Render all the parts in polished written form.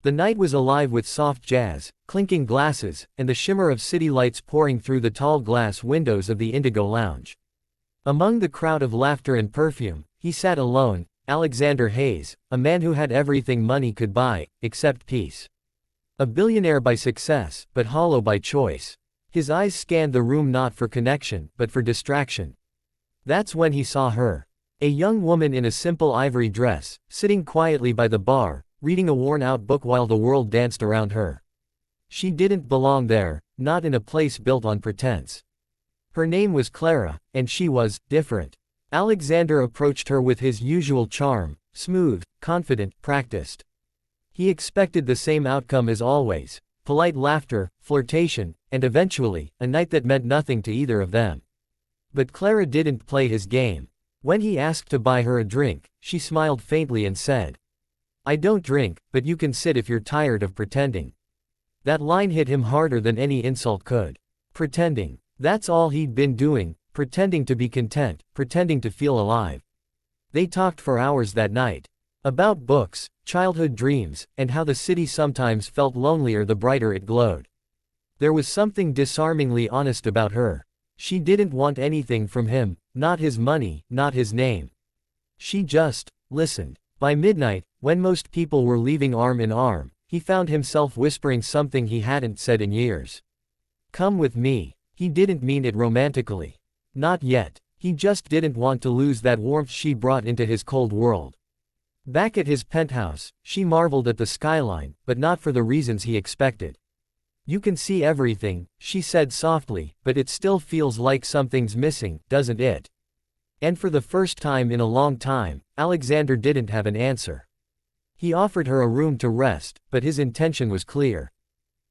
The night was alive with soft jazz, clinking glasses, and the shimmer of city lights pouring through the tall glass windows of the Indigo Lounge. Among the crowd of laughter and perfume, he sat alone, Alexander Hayes, a man who had everything money could buy, except peace. A billionaire by success, but hollow by choice. His eyes scanned the room not for connection, but for distraction. That's when he saw her. A young woman in a simple ivory dress, sitting quietly by the bar, reading a worn-out book while the world danced around her. She didn't belong there, not in a place built on pretense. Her name was Clara, and she was different. Alexander approached her with his usual charm, smooth, confident, practiced. He expected the same outcome as always, polite laughter, flirtation, and eventually, a night that meant nothing to either of them. But Clara didn't play his game. When he asked to buy her a drink, she smiled faintly and said, "I don't drink, but you can sit if you're tired of pretending." That line hit him harder than any insult could. Pretending. That's all he'd been doing, pretending to be content, pretending to feel alive. They talked for hours that night. About books, childhood dreams, and how the city sometimes felt lonelier the brighter it glowed. There was something disarmingly honest about her. She didn't want anything from him, not his money, not his name. She just listened. By midnight, when most people were leaving arm in arm, he found himself whispering something he hadn't said in years. "Come with me." He didn't mean it romantically. Not yet. He just didn't want to lose that warmth she brought into his cold world. Back at his penthouse, she marveled at the skyline, but not for the reasons he expected. "You can see everything," she said softly, "but it still feels like something's missing, doesn't it?" And for the first time in a long time, Alexander didn't have an answer. He offered her a room to rest, but his intention was clear.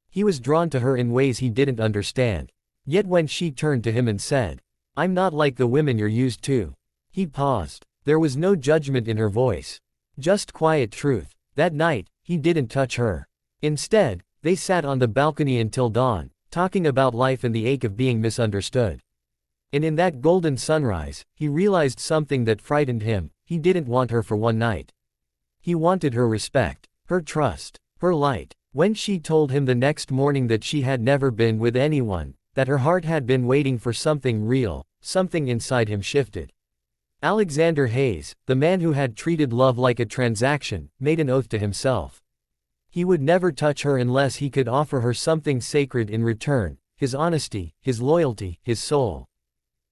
He was drawn to her in ways he didn't understand. Yet when she turned to him and said, "I'm not like the women you're used to," he paused. There was no judgment in her voice. Just quiet truth. That night, he didn't touch her. Instead, they sat on the balcony until dawn, talking about life and the ache of being misunderstood. And in that golden sunrise, he realized something that frightened him. He didn't want her for one night. He wanted her respect, her trust, her light. When she told him the next morning that she had never been with anyone, that her heart had been waiting for something real, something inside him shifted. Alexander Hayes, the man who had treated love like a transaction, made an oath to himself. He would never touch her unless he could offer her something sacred in return, his honesty, his loyalty, his soul.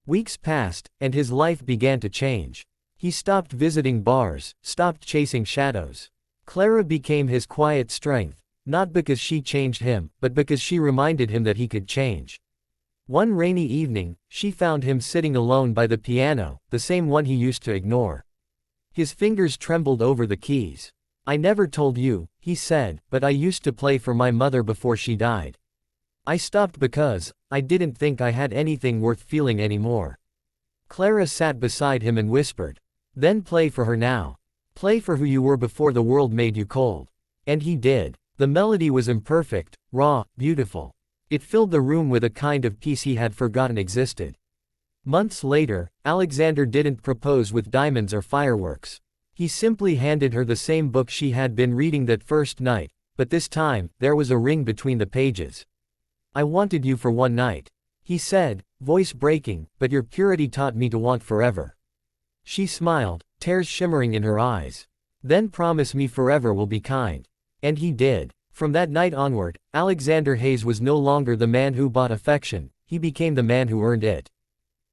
Weeks passed, and his life began to change. He stopped visiting bars, stopped chasing shadows. Clara became his quiet strength, not because she changed him, but because she reminded him that he could change. One rainy evening, she found him sitting alone by the piano, the same one he used to ignore. His fingers trembled over the keys. "I never told you," he said, "but I used to play for my mother before she died. I stopped because I didn't think I had anything worth feeling anymore." Clara sat beside him and whispered, "Then play for her now. Play for who you were before the world made you cold." And he did. The melody was imperfect, raw, beautiful. It filled the room with a kind of peace he had forgotten existed. Months later, Alexander didn't propose with diamonds or fireworks. He simply handed her the same book she had been reading that first night, but this time, there was a ring between the pages. "I wanted you for one night," he said, voice breaking, "but your purity taught me to want forever." She smiled, tears shimmering in her eyes. "Then promise me forever will be kind." And he did. From that night onward, Alexander Hayes was no longer the man who bought affection, he became the man who earned it.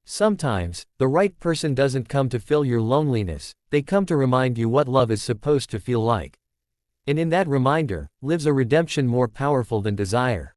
Sometimes, the right person doesn't come to fill your loneliness, they come to remind you what love is supposed to feel like. And in that reminder, lives a redemption more powerful than desire.